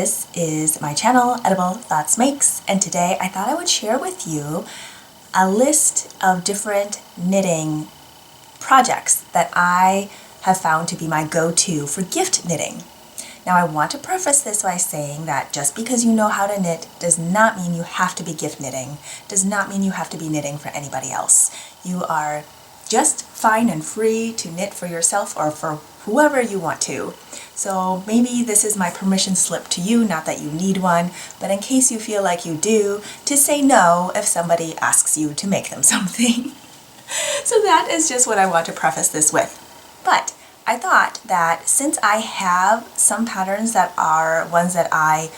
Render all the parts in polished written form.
This is my channel, Edible Thoughts Makes, and today I thought I would share with you a list of different knitting projects that I have found to be my go-to for gift knitting. Now I want to preface this by saying that just because you know how to knit does not mean you have to be gift knitting, does not mean you have to be knitting for anybody else. You are just fine and free to knit for yourself or for whoever you want to. So maybe this is my permission slip to you, not that you need one, but in case you feel like you do, to say no if somebody asks you to make them something. So that is just what I want to preface this with. But I thought that since I have some patterns that are ones that I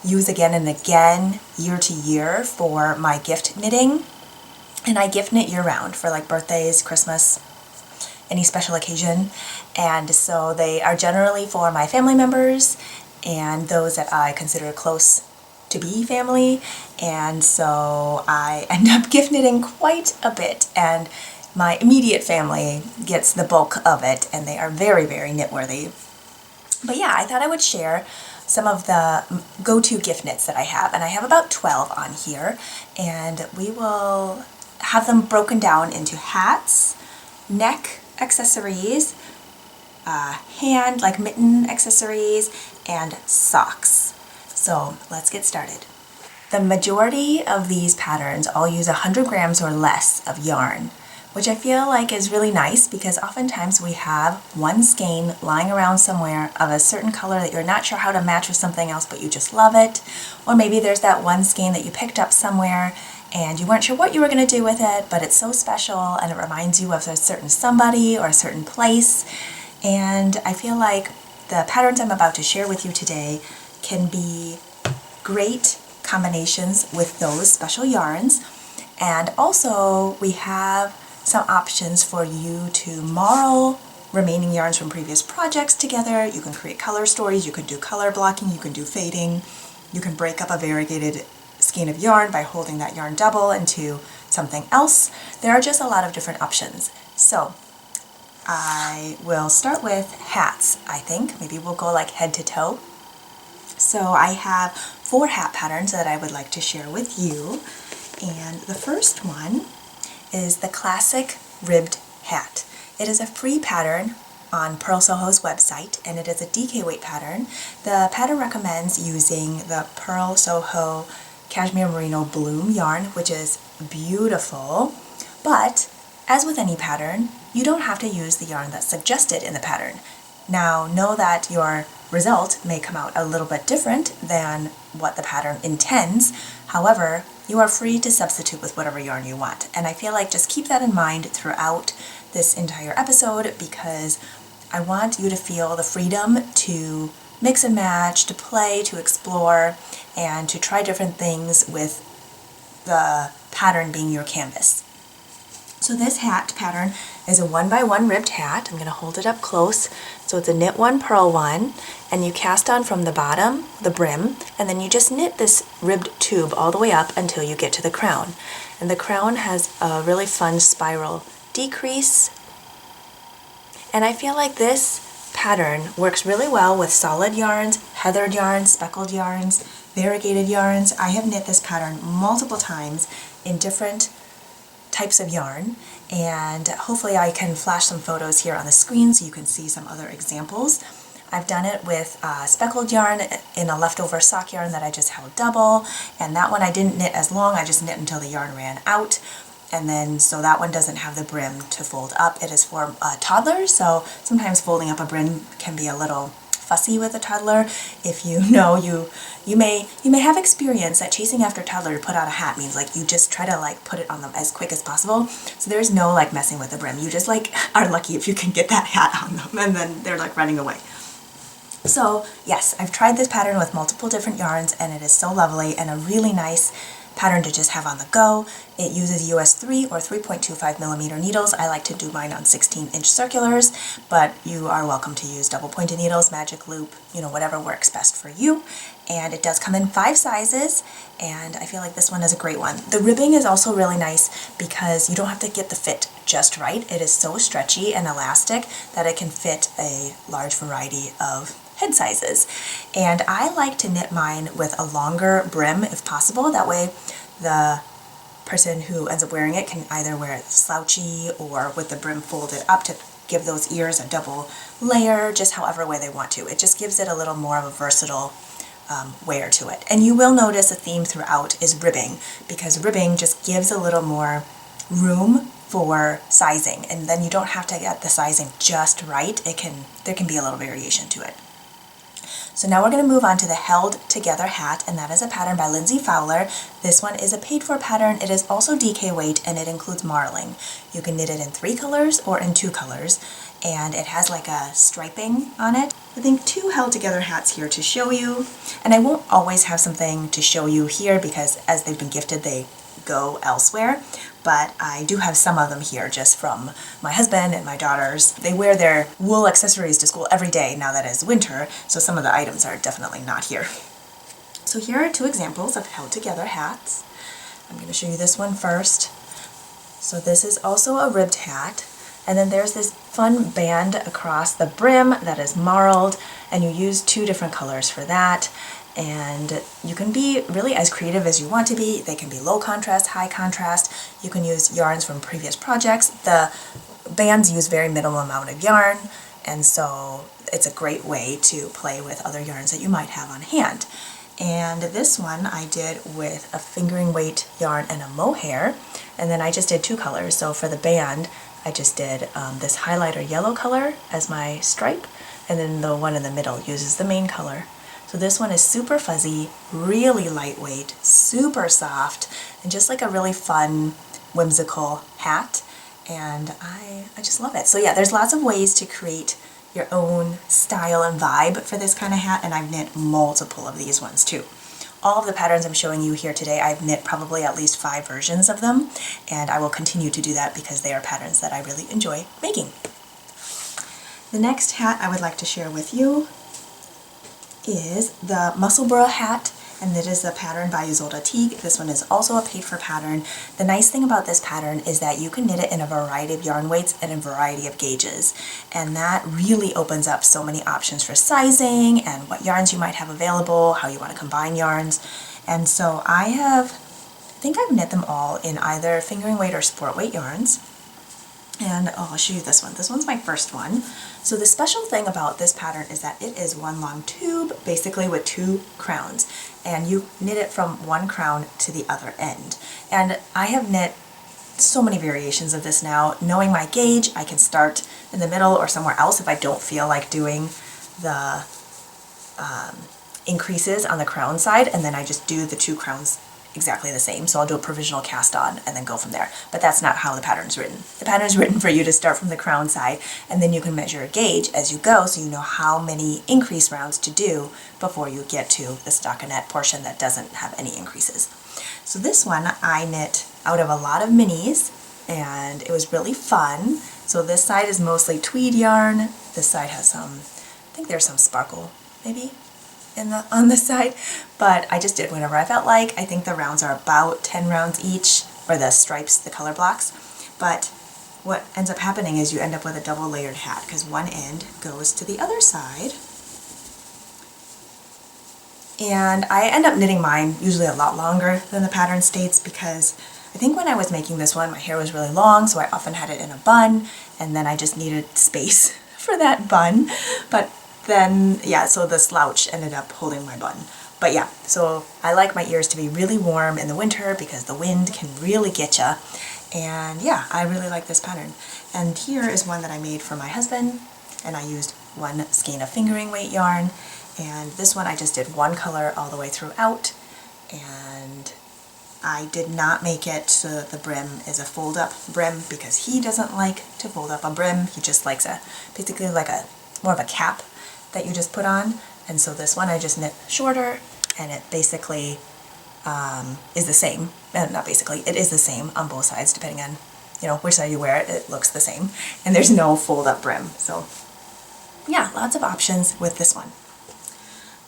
use again and again, year to year for my gift knitting, and I gift knit year round for like birthdays, Christmas, any special occasion, and so they are generally for my family members and those that I consider close to be family, and so I end up gift knitting quite a bit, and my immediate family gets the bulk of it, and they are very, very knitworthy. But yeah, I thought I would share some of the go-to gift knits that I have, and I have about 12 on here, and we will have them broken down into hats, neck accessories, hand, like mitten accessories, and socks. So let's get started. The majority of these patterns all use 100 grams or less of yarn, which I feel like is really nice because oftentimes we have one skein lying around somewhere of a certain color that you're not sure how to match with something else, but you just love it. Or maybe there's that one skein that you picked up somewhere and you weren't sure what you were going to do with it, but it's so special and it reminds you of a certain somebody or a certain place. And I feel like the patterns I'm about to share with you today can be great combinations with those special yarns. And also we have some options for you to marl remaining yarns from previous projects together. You can create color stories, you can do color blocking, you can do fading, you can break up a variegated skein of yarn by holding that yarn double into something else. There are just a lot of different options. So I will start with hats, I think. Maybe we'll go like head to toe. So I have 4 hat patterns that I would like to share with you. And the first one is the classic ribbed hat. It is a free pattern on Purl Soho's website, and it is a DK weight pattern. The pattern recommends using the Purl Soho Cashmere Merino Bloom yarn, which is beautiful, but as with any pattern, you don't have to use the yarn that's suggested in the pattern. Now, know that your result may come out a little bit different than what the pattern intends. However, you are free to substitute with whatever yarn you want. And I feel like just keep that in mind throughout this entire episode because I want you to feel the freedom to mix and match, to play, to explore, and to try different things with the pattern being your canvas. So this hat pattern is a 1x1 ribbed hat. I'm going to hold it up close. So it's a knit 1, purl 1, and you cast on from the bottom, the brim, and then you just knit this ribbed tube all the way up until you get to the crown. And the crown has a really fun spiral decrease. And I feel like this pattern works really well with solid yarns, heathered yarns, speckled yarns, variegated yarns. I have knit this pattern multiple times in different types of yarn, and hopefully I can flash some photos here on the screen so you can see some other examples. I've done it with speckled yarn in a leftover sock yarn that I just held double, and that one I didn't knit as long, I just knit until the yarn ran out. And then, so that one doesn't have the brim to fold up. It is for toddlers, so sometimes folding up a brim can be a little fussy with a toddler. If you know, you may have experience that chasing after a toddler to put out a hat means like you just try to like put it on them as quick as possible. So there's no like messing with the brim. You just like are lucky if you can get that hat on them, and then they're like running away. So yes, I've tried this pattern with multiple different yarns, and it is so lovely and a really nice pattern to just have on the go. It uses US 3 or 3.25 millimeter needles. I like to do mine on 16-inch circulars, but you are welcome to use double pointed needles, magic loop, whatever works best for you. And it does come in 5 sizes, and I feel like this one is a great one. The ribbing is also really nice because you don't have to get the fit just right. It is so stretchy and elastic that it can fit a large variety of head sizes. And I like to knit mine with a longer brim if possible. That way the person who ends up wearing it can either wear it slouchy or with the brim folded up to give those ears a double layer, just however way they want to. It just gives it a little more of a versatile wear to it. And you will notice a theme throughout is ribbing, because ribbing just gives a little more room for sizing, and then you don't have to get the sizing just right. There can be a little variation to it. So now we're going to move on to the Held Together hat, and that is a pattern by Lindsay Fowler. This one is a paid for pattern. It is also DK weight, and it includes marling. You can knit it in 3 colors or in 2 colors, and it has like a striping on it. I think 2 held together hats here to show you, and I won't always have something to show you here because as they've been gifted they go elsewhere, but I do have some of them here just from my husband and my daughters. They wear their wool accessories to school every day now that it's winter, so some of the items are definitely not here. So here are 2 examples of held together hats. I'm going to show you this one first. So this is also a ribbed hat, and then there's this fun band across the brim that is marled, and you use 2 different colors for that. And you can be really as creative as you want to be. They can be low contrast, high contrast. You can use yarns from previous projects. The bands use very minimal amount of yarn, and so it's a great way to play with other yarns that you might have on hand. And this one I did with a fingering weight yarn and a mohair, and then I just did 2 colors. So for the band I just did this highlighter yellow color as my stripe, and then the one in the middle uses the main color. So this one is super fuzzy, really lightweight, super soft, and just like a really fun, whimsical hat. And I just love it. So yeah, there's lots of ways to create your own style and vibe for this kind of hat, and I've knit multiple of these ones too. All of the patterns I'm showing you here today, I've knit probably at least 5 versions of them, and I will continue to do that because they are patterns that I really enjoy making. The next hat I would like to share with you is the Musselburgh hat, and it is a pattern by Ysolda Teague. This one is also a paid for pattern. The nice thing about this pattern is that you can knit it in a variety of yarn weights and a variety of gauges, and that really opens up so many options for sizing and what yarns you might have available, how you want to combine yarns. And so I think I've knit them all in either fingering weight or sport weight yarns. And I'll show you this one. This one's my first one. So the special thing about this pattern is that it is one long tube, basically with 2 crowns. And you knit it from one crown to the other end. And I have knit so many variations of this now. Knowing my gauge, I can start in the middle or somewhere else if I don't feel like doing the increases on the crown side, and then I just do the 2 crowns exactly the same. So I'll do a provisional cast on and then go from there. But that's not how the pattern is written. The pattern is written for you to start from the crown side, and then you can measure a gauge as you go so you know how many increase rounds to do before you get to the stockinette portion that doesn't have any increases. So this one I knit out of a lot of minis, and it was really fun. So this side is mostly tweed yarn. This side has some, I think there's some sparkle maybe on the side, but I just did whatever I felt like. I think the rounds are about 10 rounds each, or the stripes, the color blocks, but what ends up happening is you end up with a double layered hat because one end goes to the other side. And I end up knitting mine usually a lot longer than the pattern states because I think when I was making this one my hair was really long, so I often had it in a bun, and then I just needed space for that bun. But then, yeah, so the slouch ended up holding my bun. But yeah, so I like my ears to be really warm in the winter because the wind can really get ya. And yeah, I really like this pattern. And here is one that I made for my husband, and I used 1 skein of fingering weight yarn. And this one I just did 1 color all the way throughout, and I did not make it so that the brim is a fold-up brim because he doesn't like to fold up a brim. He just likes basically like more of a cap that you just put on. And so this one I just knit shorter, and it basically is the same. Not basically, it is the same on both sides depending on which side you wear it. It looks the same, and there's no fold-up brim. So yeah, lots of options with this one.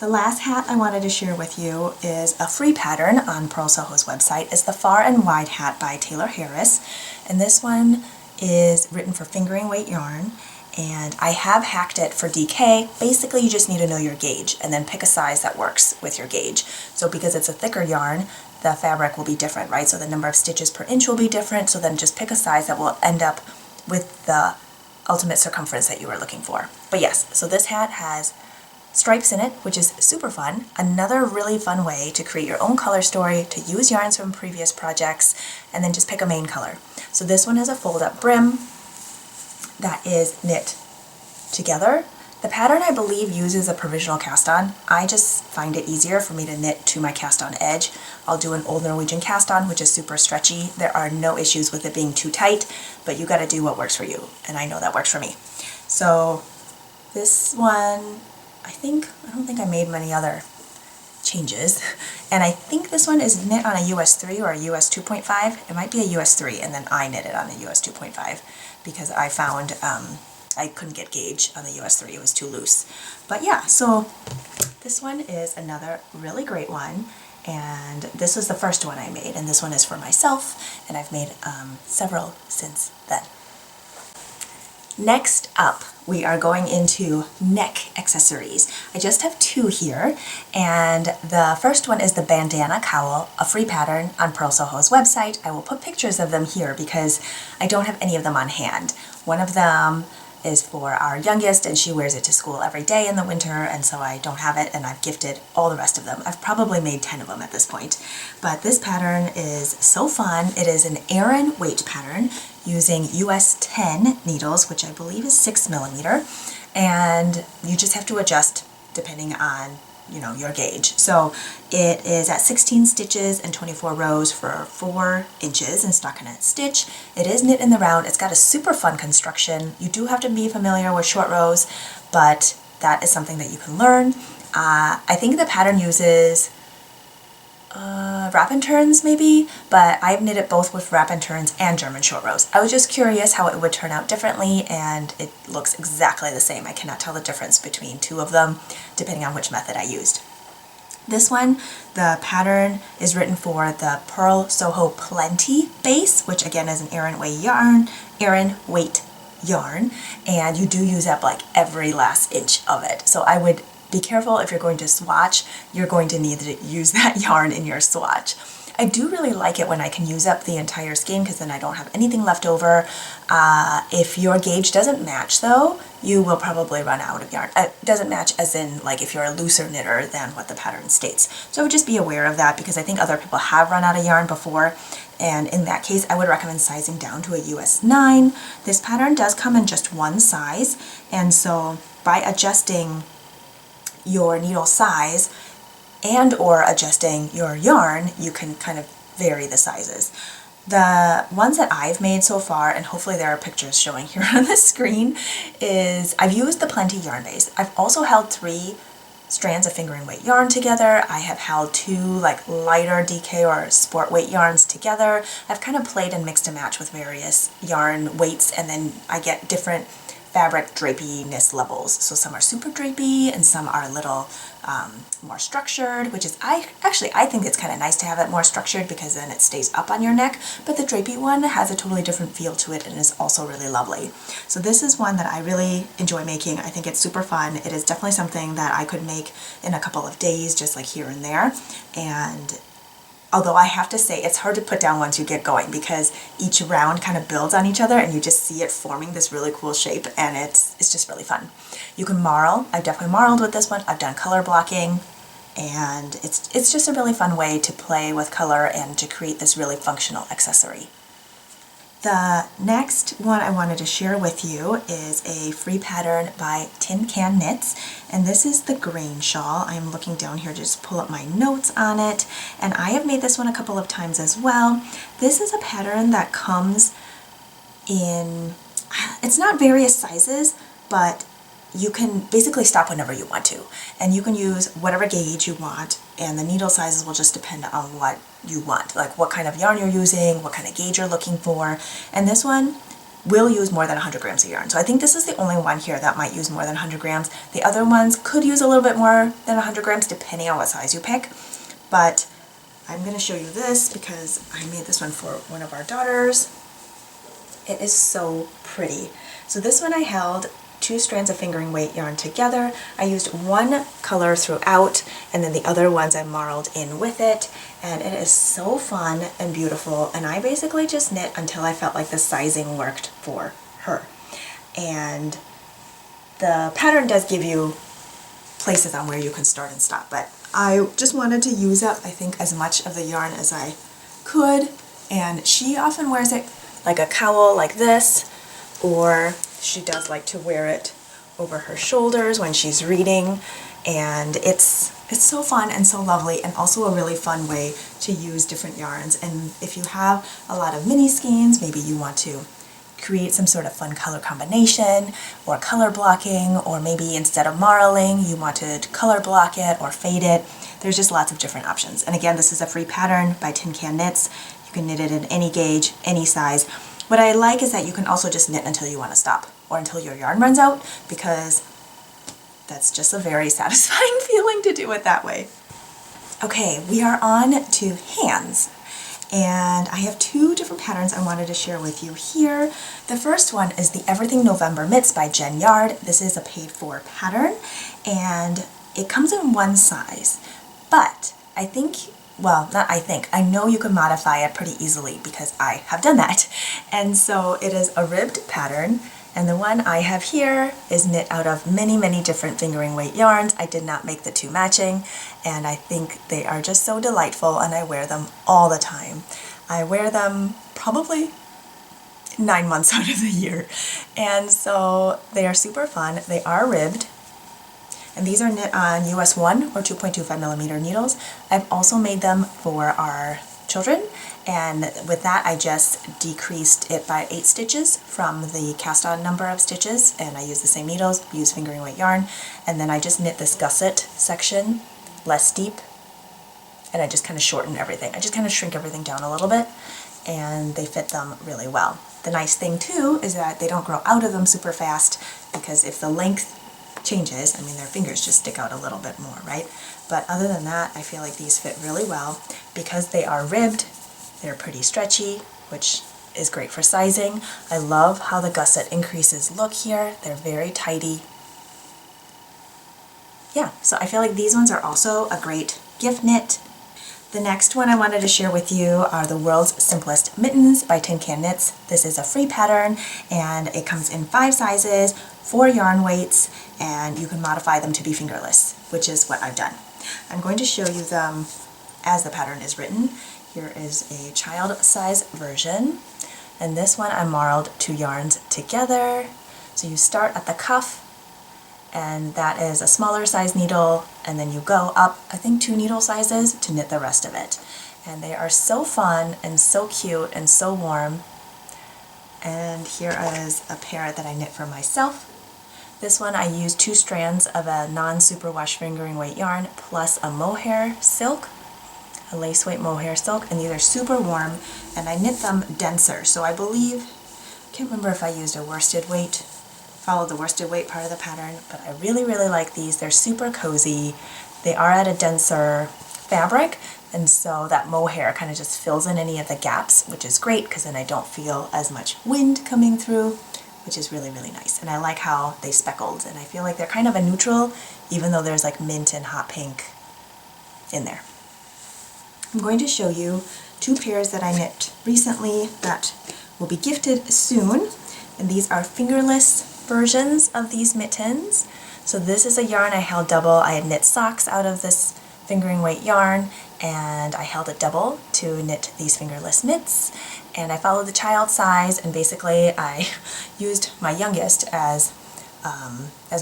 The last hat I wanted to share with you is a free pattern on Purl Soho's website. It's the Far and Wide hat by Taylor Harris, and this one is written for fingering weight yarn, and I have hacked it for DK. Basically, you just need to know your gauge and then pick a size that works with your gauge. So because it's a thicker yarn, the fabric will be different, right? So the number of stitches per inch will be different, so then just pick a size that will end up with the ultimate circumference that you were looking for. But yes, so this hat has stripes in it, which is super fun. Another really fun way to create your own color story, to use yarns from previous projects, and then just pick a main color. So this one has a fold-up brim that is knit together. The pattern, I believe, uses a provisional cast-on. I just find it easier for me to knit to my cast-on edge. I'll do an Old Norwegian cast-on, which is super stretchy. There are no issues with it being too tight, but you gotta do what works for you, and I know that works for me. So this one, I don't think I made many other changes, and I think this one is knit on a US 3 or a US 2.5. It might be a US 3, and then I knit it on a US 2.5 because I found I couldn't get gauge on the US 3, it was too loose. But yeah, so this one is another really great one, and this was the first one I made, and this one is for myself, and I've made several since then. Next up, we are going into neck accessories. I just have two here, and the first one is the bandana cowl, a free pattern on Purl Soho's website. I will put pictures of them here because I don't have any of them on hand. One of them is for our youngest, and she wears it to school every day in the winter, and so I don't have it, and I've gifted all the rest of them. I've probably made 10 of them at this point. But this pattern is so fun. It is an Aran weight pattern using US 10 needles, which I believe is 6mm, and you just have to adjust depending on your gauge. So it is at 16 stitches and 24 rows for 4 inches in stockinette stitch. It is knit in the round. It's got a super fun construction. You do have to be familiar with short rows, but that is something that you can learn. I think the pattern uses wrap and turns maybe, but I've knit it both with wrap and turns and German short rows. I was just curious how it would turn out differently, and it looks exactly the same. I cannot tell the difference between two of them depending on which method I used. This one, the pattern is written for the Purl Soho Plenty base, which again is an Aran weight yarn, and you do use up like every last inch of it. So I would be careful if you're going to swatch, you're going to need to use that yarn in your swatch. I do really like it when I can use up the entire skein because then I don't have anything left over. If your gauge doesn't match though, you will probably run out of yarn. It doesn't match as in like if you're a looser knitter than what the pattern states. So I would just be aware of that because I think other people have run out of yarn before, and in that case I would recommend sizing down to a US 9. This pattern does come in just one size, and so by adjusting your needle size and or adjusting your yarn, you can kind of vary the sizes. The ones that I've made so far, and hopefully there are pictures showing here on the screen, is I've used the Plenty yarn base. I've also held 3 strands of fingering weight yarn together. I have held 2 like lighter DK or sport weight yarns together. I've kind of played and mixed and matched with various yarn weights, and then I get different fabric drapiness levels. So some are super drapey and some are a little more structured, which is, I think it's kind of nice to have it more structured because then it stays up on your neck, but the drapey one has a totally different feel to it and is also really lovely. So this is one that I really enjoy making. I think it's super fun. It is definitely something that I could make in a couple of days, just like here and there. And although I have to say it's hard to put down once you get going because each round kind of builds on each other and you just see it forming this really cool shape, and it's just really fun. You can marl. I've definitely marled with this one. I've done color blocking, and it's just a really fun way to play with color and to create this really functional accessory. The next one I wanted to share with you is a free pattern by Tin Can Knits, and this is the grain shawl. I'm looking down here to just pull up my notes on it, and I have made this one a couple of times as well. This is a pattern that comes in, it's not various sizes, but you can basically stop whenever you want to, and you can use whatever gauge you want, and the needle sizes will just depend on what you want, like what kind of yarn you're using, what kind of gauge you're looking for. And this one will use more than 100 grams of yarn. So I think this is the only one here that might use more than 100 grams. The other ones could use a little bit more than 100 grams depending on what size you pick. But I'm going to show you this because I made this one for one of our daughters. It is so pretty. So this one I held 2 strands of fingering weight yarn together. I used one color throughout, and then the other ones I marled in with it, and it is so fun and beautiful, and I basically just knit until I felt like the sizing worked for her. And the pattern does give you places on where you can start and stop, but I just wanted to use up, I think, as much of the yarn as I could, and she often wears it like a cowl like this, or she does like to wear it over her shoulders when she's reading, and it's so fun and so lovely, and also a really fun way to use different yarns. And if you have a lot of mini skeins, maybe you want to create some sort of fun color combination or color blocking, or maybe instead of marling you want to color block it or fade it. There's just lots of different options. And again, this is a free pattern by Tin Can Knits. You can knit it in any gauge, any size. What I like is that you can also just knit until you want to stop, or until your yarn runs out, because that's just a very satisfying feeling to do it that way. Okay, we are on to hands. And I have 2 different patterns I wanted to share with you here. The first one is the Everything November Mitts by Jen Yard. This is a paid for pattern, and it comes in one size, but I think, well, not I think, I know you can modify it pretty easily because I have done that. And so it is a ribbed pattern, and the one I have here is knit out of many, many different fingering weight yarns. I did not make the 2 matching, and I think they are just so delightful, and I wear them all the time. I wear them probably 9 months out of the year, and so they are super fun. They are ribbed, and these are knit on US 1 or 2.25 millimeter needles. I've also made them for our children, and with that I just decreased it by 8 stitches from the cast on number of stitches, and I use the same needles, use fingering weight yarn, and then I just knit this gusset section less deep, and I just kind of shorten everything. I just kind of shrink everything down a little bit, and they fit them really well. The nice thing too is that they don't grow out of them super fast, because if the length changes, I mean, their fingers just stick out a little bit more, right? But other than that, I feel like these fit really well. Because they are ribbed, they're pretty stretchy, which is great for sizing. I love how the gusset increases look here. They're very tidy. Yeah, so I feel like these ones are also a great gift knit. The next one I wanted to share with you are the World's Simplest Mittens by Tin Can Knits. This is a free pattern, and it comes in 5 sizes, 4 yarn weights, and you can modify them to be fingerless, which is what I've done. I'm going to show you them as the pattern is written. Here is a child size version, and this one I marled 2 yarns together. So you start at the cuff, and that is a smaller size needle, and then you go up, I think 2 needle sizes to knit the rest of it. And they are so fun and so cute and so warm. And here is a pair that I knit for myself. This one I used 2 strands of a non-superwash fingering weight yarn plus a mohair silk, a lace weight mohair silk, and these are super warm, and I knit them denser. So I believe, can't remember if I used a worsted weight, followed the worsted weight part of the pattern, but I really, really like these. They're super cozy. They are at a denser fabric, and so that mohair kind of just fills in any of the gaps, which is great because then I don't feel as much wind coming through, which is really, really nice. And I like how they speckled, and I feel like they're kind of a neutral, even though there's like mint and hot pink in there. I'm going to show you 2 pairs that I knit recently that will be gifted soon, and these are fingerless versions of these mittens. So this is a yarn I held double. I had knit socks out of this fingering weight yarn, and I held it double to knit these fingerless mitts, and I followed the child size, and basically I used my youngest as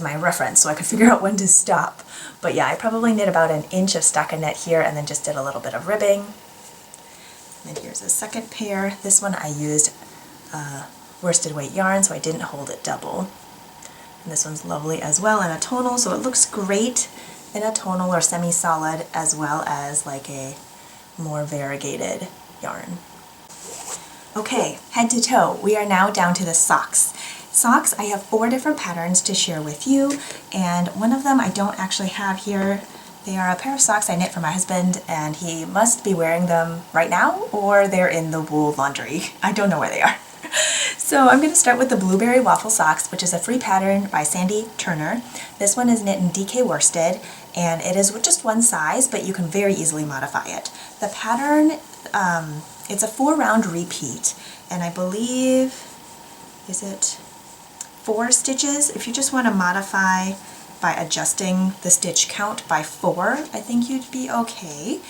my reference so I could figure out when to stop. But yeah, I probably knit about 1 inch of stockinette here and then just did a little bit of ribbing. And then here's a second pair. This one I used worsted weight yarn, so I didn't hold it double. And this one's lovely as well in a tonal, so it looks great in a tonal or semi-solid, as well as like a more variegated yarn. Okay, head to toe, we are now down to the socks. Socks, I have 4 different patterns to share with you, and one of them I don't actually have here. They are a pair of socks I knit for my husband, and he must be wearing them right now, or they're in the wool laundry. I don't know where they are. So I'm going to start with the Blueberry Waffle Socks, which is a free pattern by Sandy Turner. This one is knit in DK worsted, and it is just one size, but you can very easily modify it. The pattern, it's a 4-round repeat, and I believe, is it 4 stitches? If you just want to modify by adjusting the stitch count by 4, I think you'd be okay.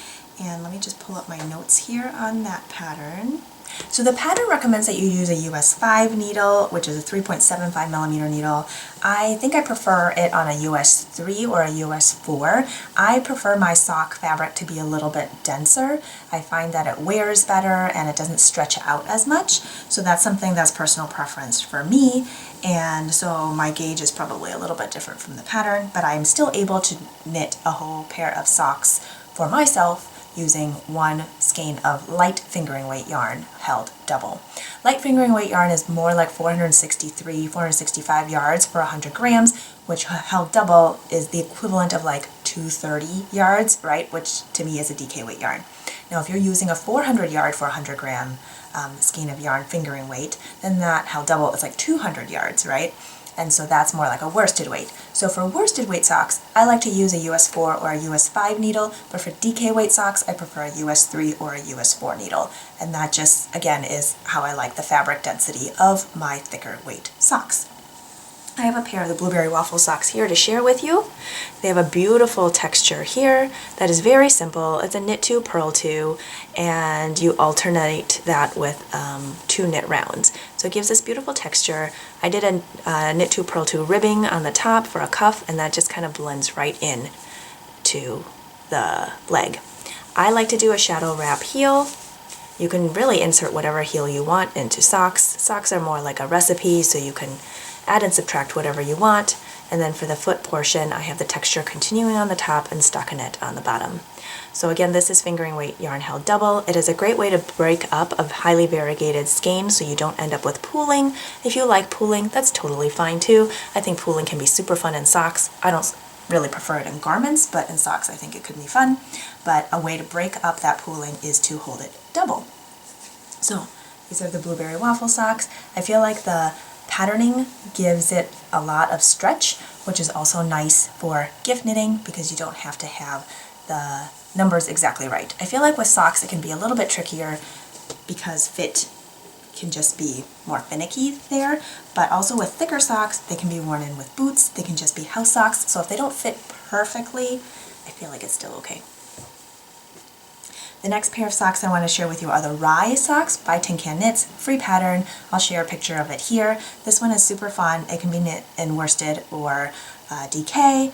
And let me just pull up my notes here on that pattern. So the pattern recommends that you use a US 5 needle, which is a 3.75 millimeter needle. I think I prefer it on a US 3 or a US 4. I prefer my sock fabric to be a little bit denser. I find that it wears better and it doesn't stretch out as much. So that's something that's personal preference for me. And so my gauge is probably a little bit different from the pattern, but I'm still able to knit a whole pair of socks for myself using one skein of light fingering weight yarn held double. Light fingering weight yarn is more like 463, 465 yards for 100 grams, which held double is the equivalent of like 230 yards, right? Which to me is a DK weight yarn. Now if you're using a 400 yard for 100 gram skein of yarn fingering weight, then that held double is like 200 yards, right? And so that's more like a worsted weight. So for worsted weight socks, I like to use a US 4 or a US 5 needle, but for DK weight socks, I prefer a US 3 or a US 4 needle. And that just, again, is how I like the fabric density of my thicker weight socks. I have a pair of the Blueberry Waffle Socks here to share with you. They have a beautiful texture here that is very simple. It's a knit 2, purl 2, and you alternate that with 2 knit rounds. So it gives this beautiful texture. I did a knit 2, purl 2 ribbing on the top for a cuff, and that just kind of blends right in to the leg. I like to do a shadow wrap heel. You can really insert whatever heel you want into socks. Socks are more like a recipe, so you can add and subtract whatever you want. And then for the foot portion, I have the texture continuing on the top and stockinette on the bottom. So again, this is fingering weight yarn held double. It is a great way to break up a highly variegated skein so you don't end up with pooling. If you like pooling, that's totally fine too. I think pooling can be super fun in socks. I don't really prefer it in garments, but in socks I think it could be fun. But a way to break up that pooling is to hold it double. So these are the Blueberry Waffle Socks. I feel like the patterning gives it a lot of stretch, which is also nice for gift knitting because you don't have to have the numbers exactly right. I feel like with socks it can be a little bit trickier because fit can just be more finicky there, but also with thicker socks, they can be worn in with boots, they can just be house socks, so if they don't fit perfectly, I feel like it's still okay. The next pair of socks I want to share with you are the Rye socks by Tin Can Knits, free pattern. I'll share a picture of it here. This one is super fun. It can be knit in worsted or DK.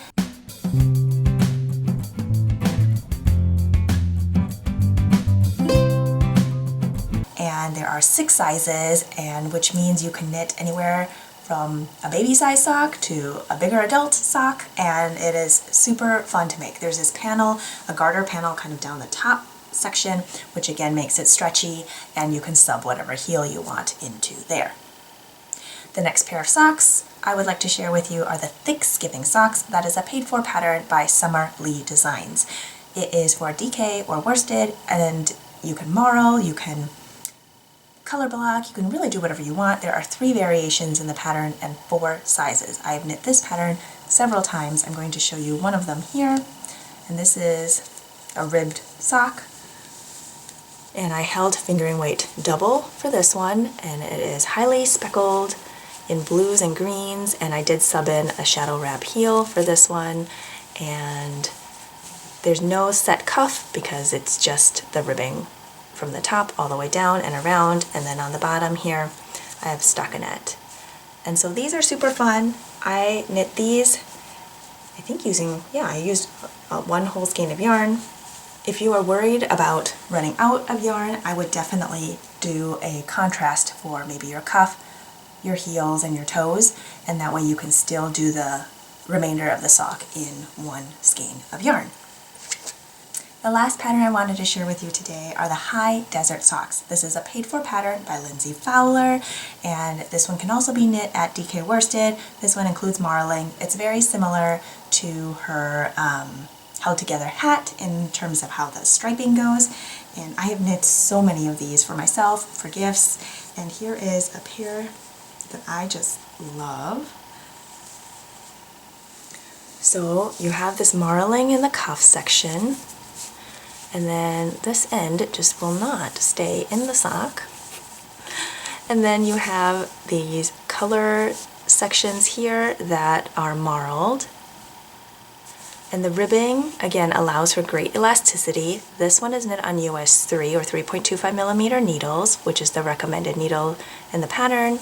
And there are 6 sizes, and which means you can knit anywhere from a baby size sock to a bigger adult sock, and it is super fun to make. There's this panel, a garter panel kind of down the top section, which again makes it stretchy, and you can sub whatever heel you want into there. The next pair of socks I would like to share with you are the Thick Skipping Socks. That is a paid-for pattern by Summer Lee Designs. It is for DK or worsted, and you can marl, you can color block, you can really do whatever you want. There are 3 variations in the pattern and 4 sizes. I have knit this pattern several times. I'm going to show you one of them here, and this is a ribbed sock. And I held fingering weight double for this one, and it is highly speckled in blues and greens, and I did sub in a shadow wrap heel for this one, and there's no set cuff because it's just the ribbing from the top all the way down and around, and then on the bottom here I have stockinette. And so these are super fun. I knit these, I think I used one whole skein of yarn. If you are worried about running out of yarn, I would definitely do a contrast for maybe your cuff, your heels, and your toes, and that way you can still do the remainder of the sock in one skein of yarn. The last pattern I wanted to share with you today are the High Desert Socks. This is a paid-for pattern by Lindsay Fowler, and this one can also be knit at DK Worsted. This one includes marling. It's very similar to her held together hat in terms of how the striping goes. And I have knit so many of these for myself, for gifts. And here is a pair that I just love. So you have this marling in the cuff section, and then this end just will not stay in the sock. And then you have these color sections here that are marled. And the ribbing, again, allows for great elasticity. This one is knit on US 3 or 3.25 millimeter needles, which is the recommended needle in the pattern.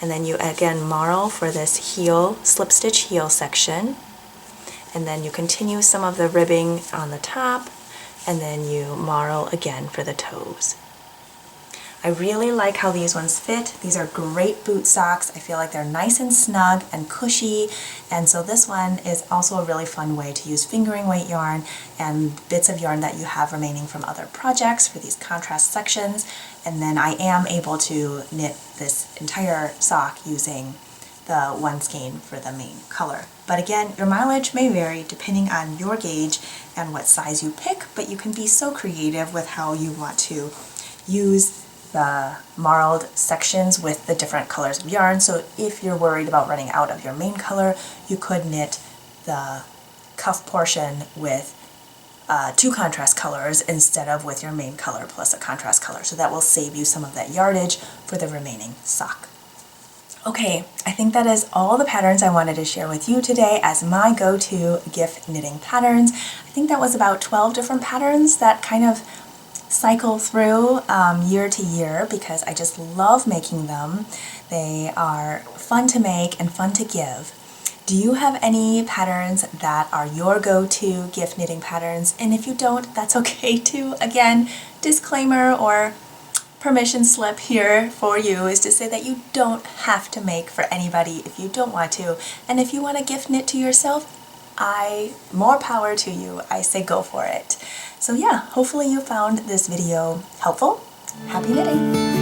And then you again marl for this heel, slip stitch heel section. And then you continue some of the ribbing on the top, and then you marl again for the toes. I really like how these ones fit. These are great boot socks. I feel like they're nice and snug and cushy, and so this one is also a really fun way to use fingering weight yarn and bits of yarn that you have remaining from other projects for these contrast sections. And then I am able to knit this entire sock using the one skein for the main color. But again, your mileage may vary depending on your gauge and what size you pick, but you can be so creative with how you want to use the marled sections with the different colors of yarn. So if you're worried about running out of your main color, you could knit the cuff portion with 2 contrast colors instead of with your main color plus a contrast color. So that will save you some of that yardage for the remaining sock. Okay, I think that is all the patterns I wanted to share with you today as my go-to gift knitting patterns. I think that was about 12 different patterns that kind of cycle through year to year because I just love making them. They are fun to make and fun to give. Do you have any patterns that are your go-to gift knitting patterns? And if you don't, that's okay too. Again, disclaimer or permission slip here for you is to say that you don't have to make for anybody if you don't want to. And if you want to gift knit to yourself, more power to you. I say go for it. So yeah, hopefully you found this video helpful. Happy knitting!